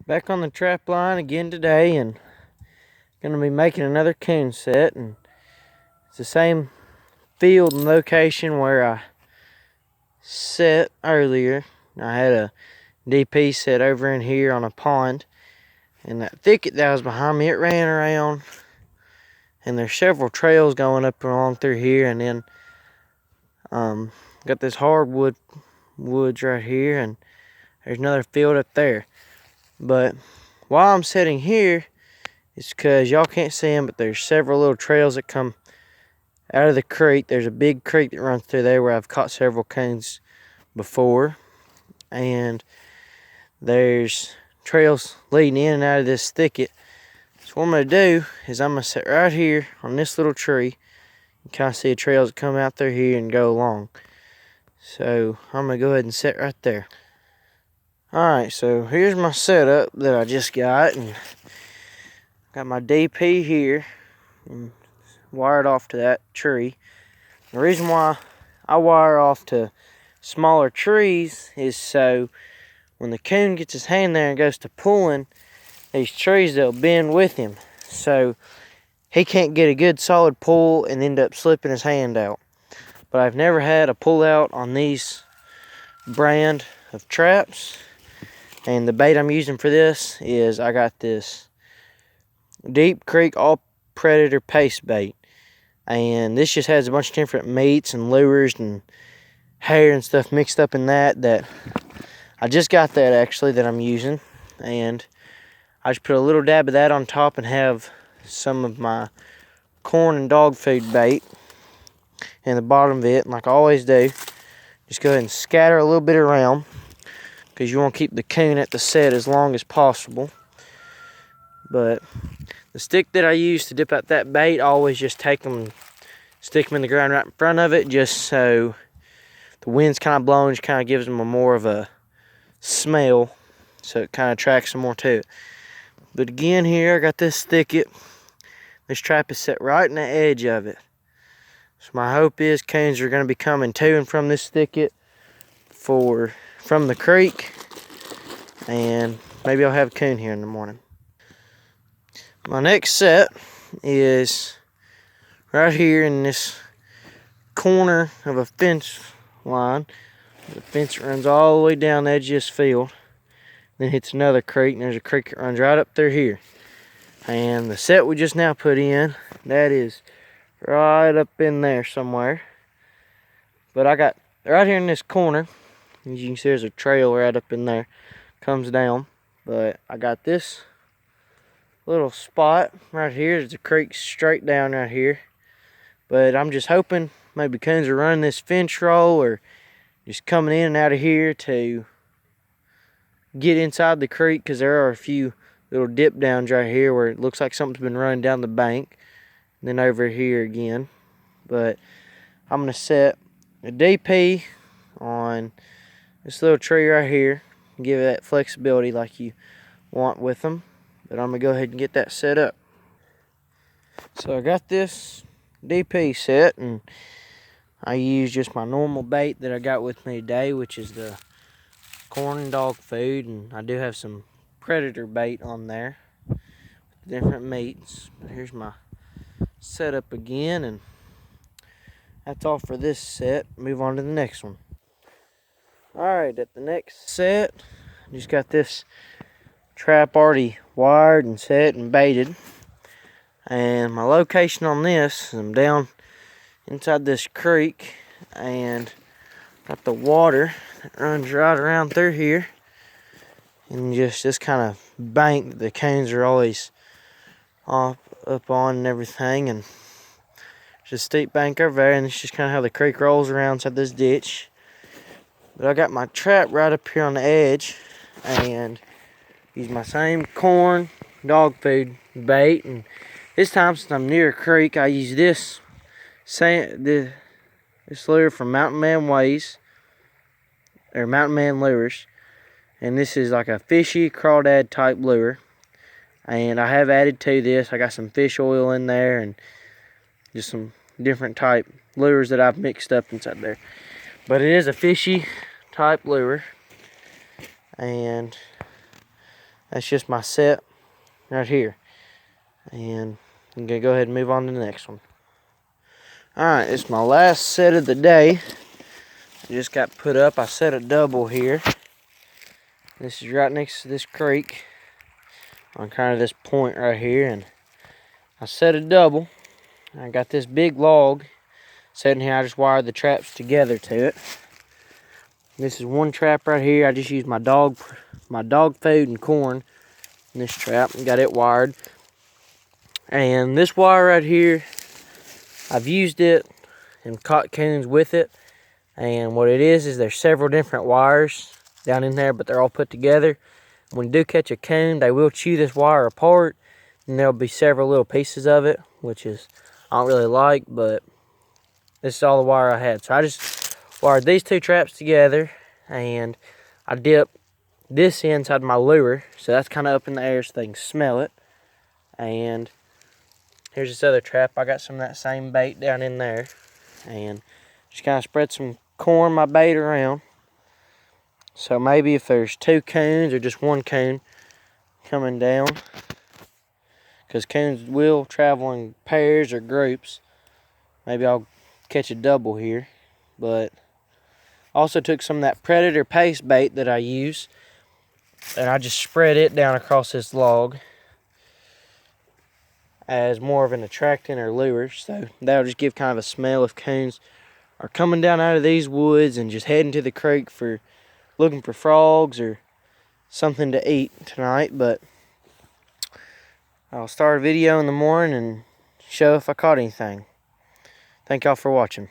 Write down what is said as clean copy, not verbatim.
Back on the trap line again today, and gonna be making another coon set. And it's the same field and location where I set earlier. I had a DP set over in here on a pond, and that thicket that was behind me, it ran around, and there's several trails going up along through here, and then got this hardwood woods right here, and there's another field up there. But while I'm sitting here, it's because y'all can't see them, but there's several little trails that come out of the creek. There's a big creek that runs through there where I've caught several coons before, and there's trails leading in and out of this thicket. So what I'm going to do is I'm going to sit right here on this little tree. You kind of see the trails that come out through here and go along. So I'm going to go ahead and sit right there. Alright, so here's my setup that I just got, and got my DP here and wired off to that tree. The reason why I wire off to smaller trees is so when the coon gets his hand there and goes to pulling, these trees, they'll bend with him. So he can't get a good solid pull and end up slipping his hand out. But I've never had a pull out on these brand of traps. And the bait I'm using for this is I got this Deep Creek All Predator paste bait. And this just has a bunch of different meats and lures and hair and stuff mixed up in that I just got that actually that I'm using. And I just put a little dab of that on top and have some of my corn and dog food bait in the bottom of it. And like I always do, just go ahead and scatter a little bit around, because you want to keep the coon at the set as long as possible. But the stick that I use to dip out that bait, I always just take them and stick them in the ground right in front of it, just so the wind's kind of blowing, just kind of gives them a more of a smell, so it kind of attracts them more to it. But again, here I got this thicket. This trap is set right in the edge of it. So my hope is coons are going to be coming to and from this thicket from the creek, and maybe I'll have a coon here in the morning. My next set is right here in this corner of a fence line. The fence runs all the way down the edge of this field, then hits another creek, and there's a creek that runs right up through here. And the set we just now put in, that is right up in there somewhere. But I got right here in this corner, as you can see, there's a trail right up in there, comes down. But I got this little spot right here. There's a creek straight down right here. But I'm just hoping maybe coons are running this fence row or just coming in and out of here to get inside the creek, because there are a few little dip downs right here where it looks like something's been running down the bank. And then over here again. But I'm going to set a DP on this little tree right here, give it that flexibility like you want with them. But I'm going to go ahead and get that set up. So I got this DP set, and I use just my normal bait that I got with me today, which is the corn and dog food, and I do have some predator bait on there with different meats. But here's my setup again, and that's all for this set. Move on to the next one. Alright, at the next set, just got this trap already wired and set and baited. And my location on this, I'm down inside this creek, and got the water that runs right around through here. And just this kind of bank that the coons are always up on and everything. And just a steep bank over there, and it's just kind of how the creek rolls around inside this ditch. But I got my trap right up here on the edge, and use my same corn dog food bait. And this time, since I'm near a creek, I use this lure from Mountain Man Ways, or Mountain Man Lures. And this is like a fishy crawdad type lure. And I have added to this, I got some fish oil in there and just some different type lures that I've mixed up inside there. But it is a fishy type lure. And That's just my set right here. And I'm gonna go ahead and move on to the next one. Alright, it's my last set of the day. I just got put up. I set a double here. This is right next to this creek on kind of this point right here, and I set a double. I got this big log sitting here. I just wired the traps together to it. This is one trap right here. I just used my dog food and corn in this trap and got it wired. And this wire right here, I've used it and caught coons with it. And what it is there's several different wires down in there, but they're all put together. When you do catch a coon, they will chew this wire apart, and there'll be several little pieces of it, which is I don't really like, but this is all the wire I had. So I just wired these two traps together, and I dip this inside my lure, so that's kind of up in the air so they can smell it. And here's this other trap. I got some of that same bait down in there, and just kind of spread some corn, my bait around. So maybe if there's two coons or just one coon coming down, because coons will travel in pairs or groups, maybe I'll catch a double here. But also took some of that predator paste bait that I use, and I just spread it down across this log as more of an attractant or lure. So that'll just give kind of a smell if coons are coming down out of these woods and just heading to the creek for looking for frogs or something to eat tonight. But I'll start a video in the morning and show if I caught anything. Thank y'all for watching.